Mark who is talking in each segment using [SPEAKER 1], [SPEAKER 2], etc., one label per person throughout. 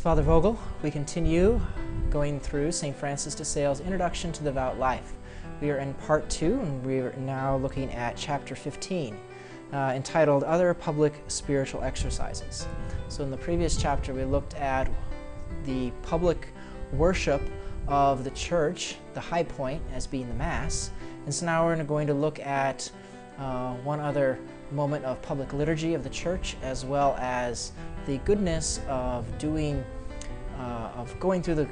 [SPEAKER 1] Father Vogel. We continue going through St. Francis de Sales' Introduction to the Devout Life. We are in part 2, and we are now looking at chapter 15, entitled Other Public Spiritual Exercises. So in the previous chapter, we looked at the public worship of the church, the high point as being the Mass, and so now we're going to look at one other moment of public liturgy of the church, as well as the goodness of going through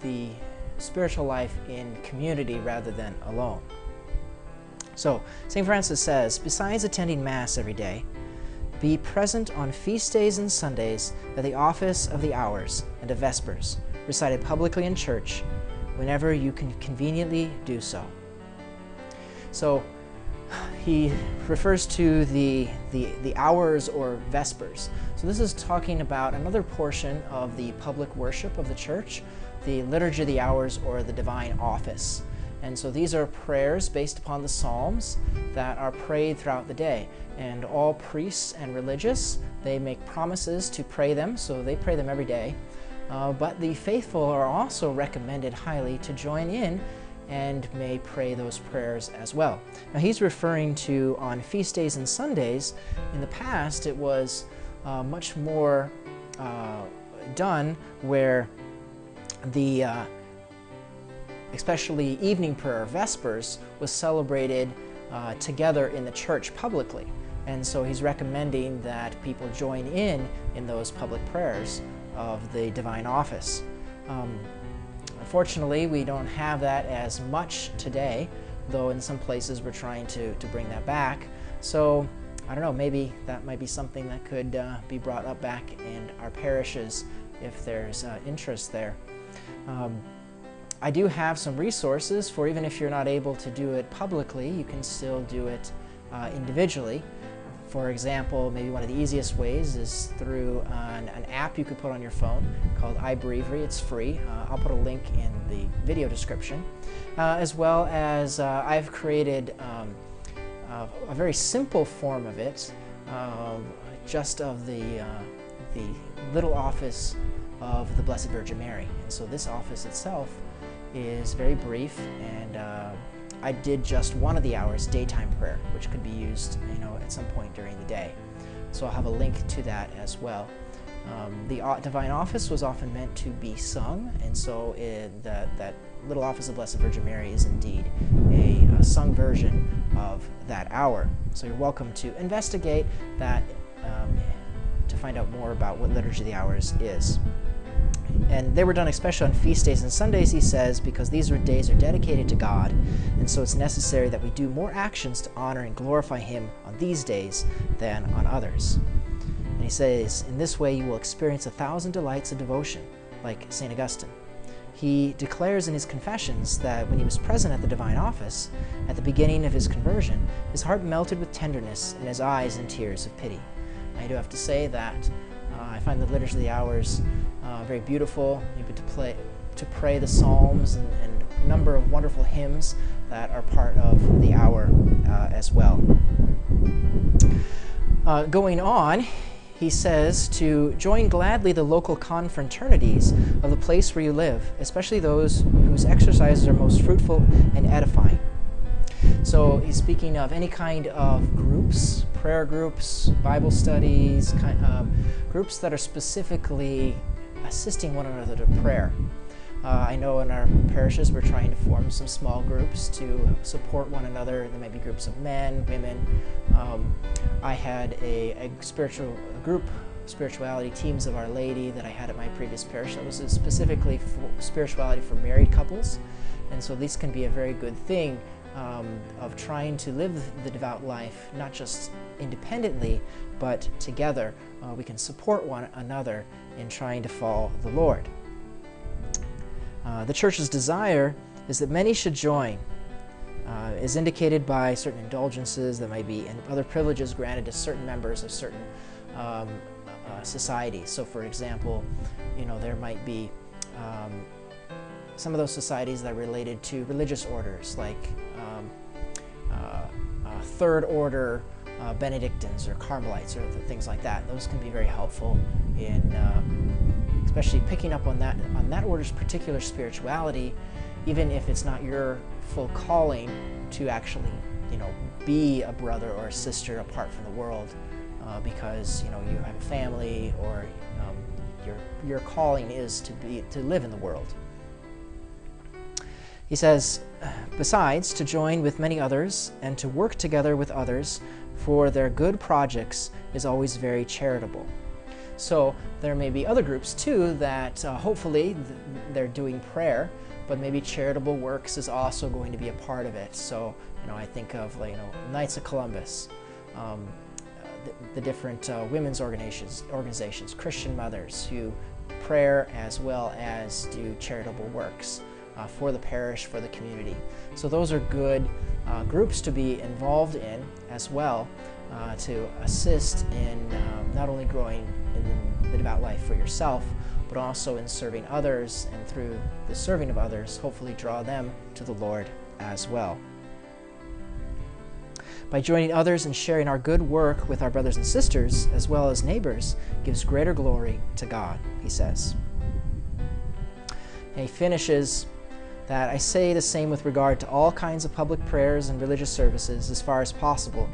[SPEAKER 1] the spiritual life in community rather than alone. So St. Francis says, besides attending Mass every day, be present on feast days and Sundays at the office of the hours and of Vespers, recited publicly in church whenever you can conveniently do so. So he refers to the hours or Vespers. So this is talking about another portion of the public worship of the church, the Liturgy of the Hours or the Divine Office. And so these are prayers based upon the Psalms that are prayed throughout the day. And all priests and religious, they make promises to pray them, so they pray them every day. But the faithful are also recommended highly to join in and may pray those prayers as well. Now he's referring to on feast days and Sundays. In the past it was much more done where the especially evening prayer, Vespers, was celebrated together in the church publicly. And so he's recommending that people join in those public prayers of the Divine Office. Unfortunately, we don't have that as much today, though in some places we're trying to bring that back. So, I don't know, maybe that might be something that could be brought up back in our parishes if there's interest there. I do have some resources for even if you're not able to do it publicly, you can still do it individually. For example, maybe one of the easiest ways is through an app you could put on your phone called iBreviary. It's free. I'll put a link in the video description. As well as I've created a very simple form of it, just of the little office of the Blessed Virgin Mary. And so this office itself is very brief, and I did just one of the hours, daytime prayer, which could be used, at some point during the day. So I'll have a link to that as well. The Divine Office was often meant to be sung, and so that little office of Blessed Virgin Mary is indeed a sung version of that hour. So you're welcome to investigate that to find out more about what Liturgy of the Hours is. And they were done especially on feast days and Sundays, he says, because these days are dedicated to God, and so it's necessary that we do more actions to honor and glorify Him on these days than on others. And he says, in this way you will experience 1,000 delights of devotion, like St. Augustine. He declares in his Confessions that when he was present at the Divine Office, at the beginning of his conversion, his heart melted with tenderness and his eyes in tears of pity. I do have to say that I find the Liturgy of the Hours very beautiful, maybe to pray the Psalms and a number of wonderful hymns that are part of the hour as well. Going on, he says to join gladly the local confraternities of the place where you live, especially those whose exercises are most fruitful and edifying. So he's speaking of any kind of groups, prayer groups, Bible studies, groups that are specifically assisting one another to prayer. I know in our parishes we're trying to form some small groups to support one another. There may be groups of men, women. I had a spirituality teams of Our Lady that I had at my previous parish that was specifically for spirituality for married couples. And so these can be a very good thing of trying to live the devout life, not just independently, but together. We can support one another in trying to follow the Lord. The Church's desire is that many should join, is indicated by certain indulgences that might be and other privileges granted to certain members of certain societies. So for example, there might be some of those societies that are related to religious orders, like Third Order Benedictines or Carmelites or things like that. Those can be very helpful in especially picking up on that order's particular spirituality, even if it's not your full calling to actually, be a brother or a sister apart from the world, because you have a family, or your calling is to live in the world. He says, besides, to join with many others and to work together with others for their good projects is always very charitable. So there may be other groups too that hopefully they're doing prayer, but maybe charitable works is also going to be a part of it. So I think of Knights of Columbus, the different women's organizations, Christian mothers who prayer as well as do charitable works for the parish, for the community. So those are good groups to be involved in as well, to assist in not only growing in the devout life for yourself, but also in serving others, and through the serving of others, hopefully draw them to the Lord as well. By joining others and sharing our good work with our brothers and sisters, as well as neighbors, gives greater glory to God, he says. And he finishes that, I say the same with regard to all kinds of public prayers and religious services as far as possible.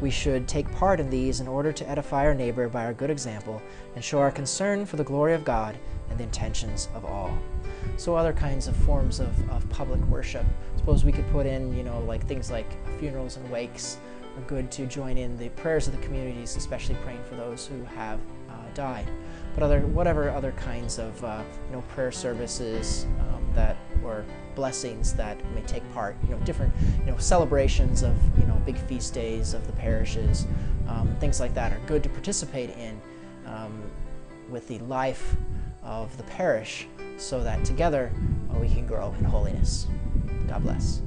[SPEAKER 1] We should take part in these in order to edify our neighbor by our good example and show our concern for the glory of God and the intentions of all. So other kinds of forms of public worship. Suppose we could put in, like things like funerals and wakes are good to join in the prayers of the communities, especially praying for those who have died. But whatever other kinds of prayer services or blessings that may take part, different celebrations of big feast days of the parishes, things like that are good to participate in with the life of the parish, so that together we can grow in holiness. God bless.